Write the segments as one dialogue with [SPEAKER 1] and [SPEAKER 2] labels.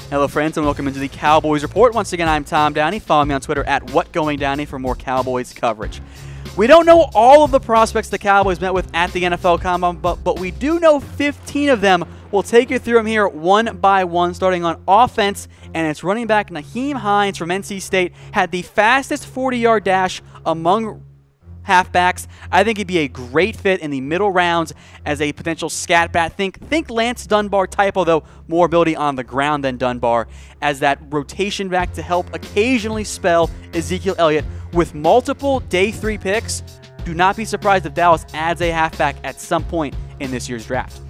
[SPEAKER 1] Hello friends and welcome into the Cowboys Report. Once again, I'm Tom Downey. Follow me on Twitter at WhatGoingDowney for more Cowboys coverage. We don't know all of the prospects the Cowboys met with at the NFL Combine, but we do know 15 of them. We'll take you through them here one by one, starting on offense, and it's running back Nyheim Hines from NC State had the fastest 40-yard dash among halfbacks. I think he'd be a great fit in the middle rounds as a potential scat bat. Think Lance Dunbar type, although more ability on the ground than Dunbar, as that rotation back to help occasionally spell Ezekiel Elliott. With multiple day 3 picks, do not be surprised if Dallas adds a halfback at some point in this year's draft.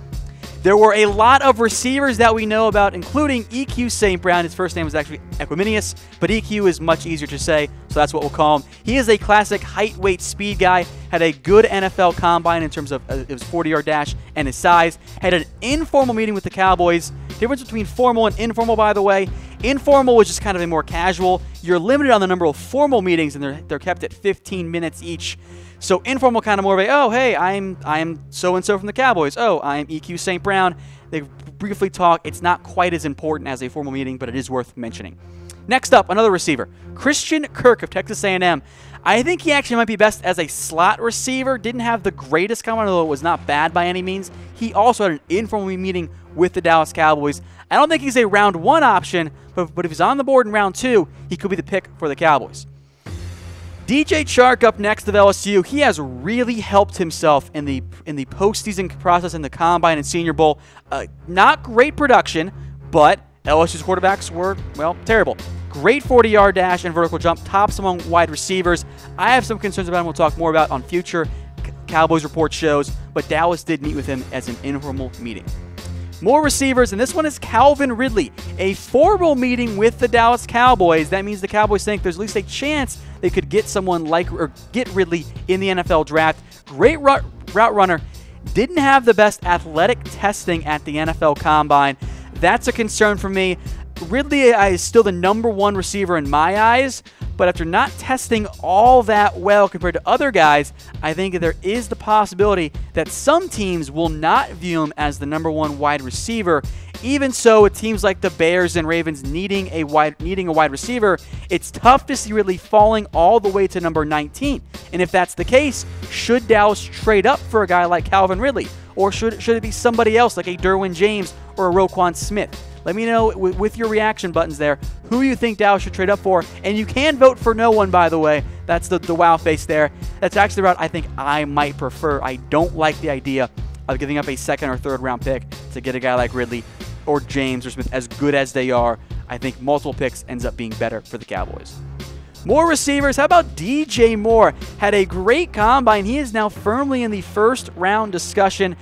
[SPEAKER 1] There were a lot of receivers that we know about, including EQ St. Brown. His first name is actually Equiminius, but EQ is much easier to say, so that's what we'll call him. He is a classic height, weight, speed guy. Had a good NFL combine in terms of his 40-yard dash and his size. Had an informal meeting with the Cowboys. Difference between formal and informal, by the way. Informal was just kind of a more casual. You're limited on the number of formal meetings, and they're kept at 15 minutes each. So informal, kind of more of a, oh, hey, I'm so-and-so from the Cowboys. Oh, I'm EQ St. Brown. They briefly talk. It's not quite as important as a formal meeting, but it is worth mentioning. Next up, another receiver, Christian Kirk of Texas A&M. I think he actually might be best as a slot receiver. Didn't have the greatest combine, although it was not bad by any means. He also had an informal meeting with the Dallas Cowboys. I don't think he's a round 1 option, but if he's on the board in round 2, he could be the pick for the Cowboys. DJ Chark up next of LSU. He has really helped himself in the postseason process in the Combine and Senior Bowl. Not great production, but LSU's quarterbacks were, well, terrible. Great 40-yard dash and vertical jump, tops among wide receivers. I have some concerns about him we'll talk more about on future Cowboys Report shows, but Dallas did meet with him as an informal meeting. More receivers, and this one is Calvin Ridley. A formal meeting with the Dallas Cowboys. That means the Cowboys think there's at least a chance they could get someone like, or get Ridley in the NFL draft. Great route runner. Didn't have the best athletic testing at the NFL Combine. That's a concern for me. Ridley is still the #1 receiver in my eyes, but after not testing all that well compared to other guys, I think there is the possibility that some teams will not view him as the #1 wide receiver. Even so, with teams like the Bears and Ravens needing a wide receiver, it's tough to see Ridley falling all the way to number 19. And if that's the case, should Dallas trade up for a guy like Calvin Ridley? Or should it be somebody else like a Derwin James or a Roquan Smith? Let me know with your reaction buttons there who you think Dallas should trade up for. And you can vote for no one, by the way. That's the wow face there. That's actually the route I think I might prefer. I don't like the idea of giving up a 2nd or 3rd round pick to get a guy like Ridley or James or Smith. As good as they are, I think multiple picks ends up being better for the Cowboys. More receivers. How about DJ Moore? Had a great combine. He is now firmly in the 1st round discussion.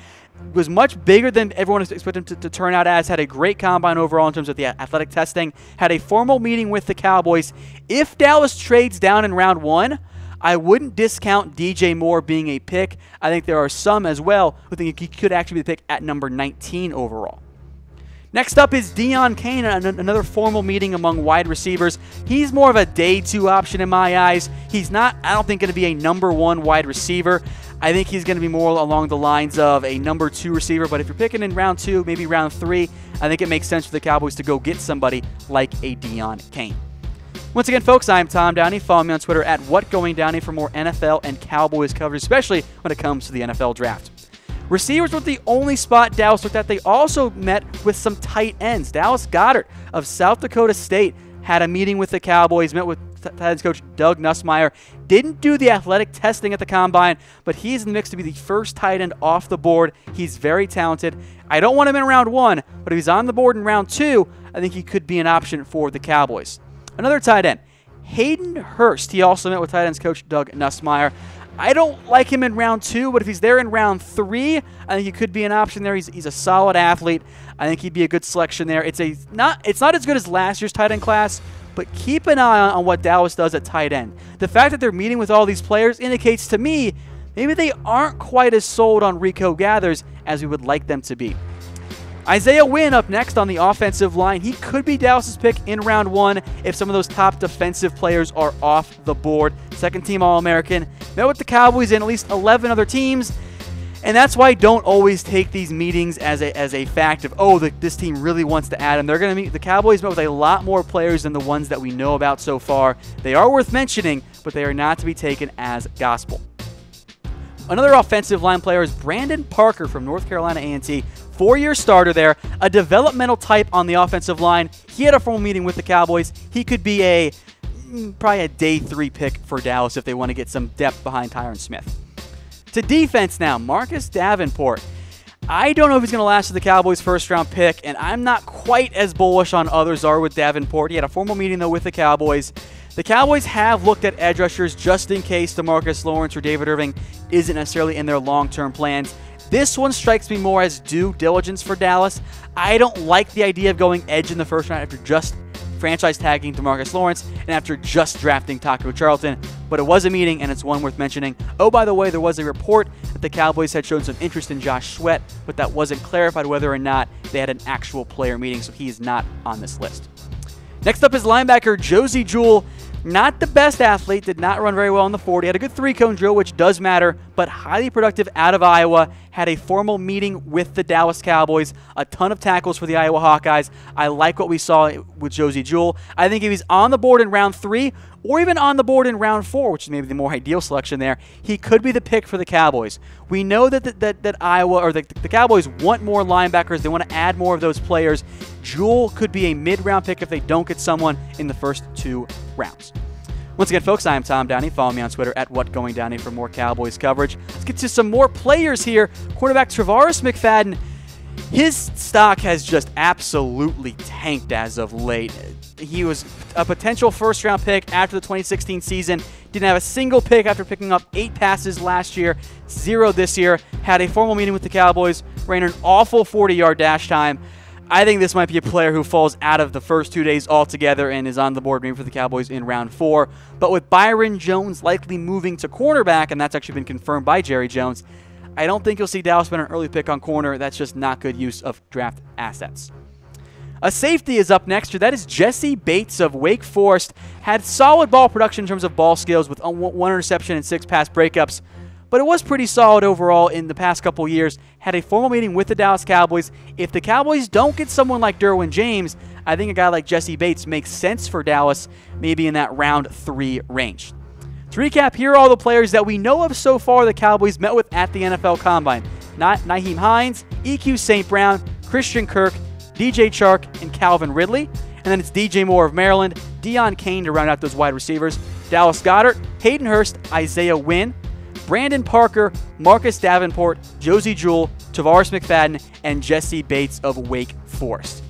[SPEAKER 1] Was much bigger than everyone expected him to turn out as. Had a great combine overall in terms of the athletic testing. Had a formal meeting with the Cowboys. If Dallas trades down in round 1, I wouldn't discount DJ Moore being a pick. I think there are some as well who think he could actually be the pick at number 19 overall. Next up is Deon Cain, another formal meeting among wide receivers. He's more of a day 2 option in my eyes. He's not, I don't think, going to be a #1 wide receiver. I think he's going to be more along the lines of a #2 receiver. But if you're picking in round 2, maybe round 3, I think it makes sense for the Cowboys to go get somebody like a Deon Cain. Once again, folks, I'm Tom Downey. Follow me on Twitter at WhatGoingDowney for more NFL and Cowboys coverage, especially when it comes to the NFL draft. Receivers were the only spot Dallas looked at. They also met with some tight ends. Dallas Goedert of South Dakota State had a meeting with the Cowboys, met with tight ends coach Doug Nussmeier. Didn't do the athletic testing at the Combine, but he's in the mix to be the first tight end off the board. He's very talented. I don't want him in round 1, but if he's on the board in round 2, I think he could be an option for the Cowboys. Another tight end, Hayden Hurst. He also met with tight ends coach Doug Nussmeier. I don't like him in round 2, but if he's there in round 3, I think he could be an option there. He's a solid athlete. I think he'd be a good selection there. It's not as good as last year's tight end class, but keep an eye on what Dallas does at tight end. The fact that they're meeting with all these players indicates to me maybe they aren't quite as sold on Rico Gathers as we would like them to be. Isaiah Wynn up next on the offensive line. He could be Dallas's pick in round 1 if some of those top defensive players are off the board. Second-team All-American. Met with the Cowboys and at least 11 other teams. And that's why I don't always take these meetings as a fact of, oh, this team really wants to add him. They're going to meet. The Cowboys met with a lot more players than the ones that we know about so far. They are worth mentioning, but they are not to be taken as gospel. Another offensive line player is Brandon Parker from North Carolina A&T. 4-year starter there, a developmental type on the offensive line. He had a formal meeting with the Cowboys. He could be probably a day 3 pick for Dallas if they want to get some depth behind Tyron Smith. To defense now, Marcus Davenport. I don't know if he's going to last as the Cowboys' first-round pick, and I'm not quite as bullish on others are with Davenport. He had a formal meeting, though, with the Cowboys. The Cowboys have looked at edge rushers just in case DeMarcus Lawrence or David Irving isn't necessarily in their long-term plans. This one strikes me more as due diligence for Dallas. I don't like the idea of going edge in the first round after just franchise tagging DeMarcus Lawrence and after just drafting Taco Charlton, but it was a meeting and it's one worth mentioning. Oh, by the way, there was a report that the Cowboys had shown some interest in Josh Sweat, but that wasn't clarified whether or not they had an actual player meeting, so he is not on this list. Next up is linebacker Josey Jewell. Not the best athlete, did not run very well in the 40. Had a good 3-cone drill, which does matter, but highly productive out of Iowa. Had a formal meeting with the Dallas Cowboys. A ton of tackles for the Iowa Hawkeyes. I like what we saw with Josey Jewell. I think if he's on the board in round 3, or even on the board in round 4, which is maybe the more ideal selection there, he could be the pick for the Cowboys. We know that Iowa or the Cowboys want more linebackers. They want to add more of those players. Jewell could be a mid-round pick if they don't get someone in the first 2 rounds. Once again, folks, I am Tom Downey. Follow me on Twitter at WhatGoingDowney for more Cowboys coverage. Let's get to some more players here. Quarterback Tarvarus McFadden. His stock has just absolutely tanked as of late. He was a potential first-round pick after the 2016 season. Didn't have a single pick after picking up 8 passes last year, 0 this year. Had a formal meeting with the Cowboys, ran an awful 40-yard dash time. I think this might be a player who falls out of the first 2 days altogether and is on the board maybe for the Cowboys in round 4. But with Byron Jones likely moving to cornerback, and that's actually been confirmed by Jerry Jones, I don't think you'll see Dallas spend an early pick on corner. That's just not good use of draft assets. A safety is up next. That is Jesse Bates of Wake Forest. Had solid ball production in terms of ball skills with 1 interception and 6 pass breakups. But it was pretty solid overall in the past couple years. Had a formal meeting with the Dallas Cowboys. If the Cowboys don't get someone like Derwin James, I think a guy like Jesse Bates makes sense for Dallas, maybe in that round 3 range. To recap, here are all the players that we know of so far the Cowboys met with at the NFL Combine. Nyheim Hines, EQ St. Brown, Christian Kirk, DJ Chark, and Calvin Ridley. And then it's DJ Moore of Maryland, Deon Cain to round out those wide receivers, Dallas Goedert, Hayden Hurst, Isaiah Wynn, Brandon Parker, Marcus Davenport, Josey Jewell, Tarvarus McFadden, and Jesse Bates of Wake Forest.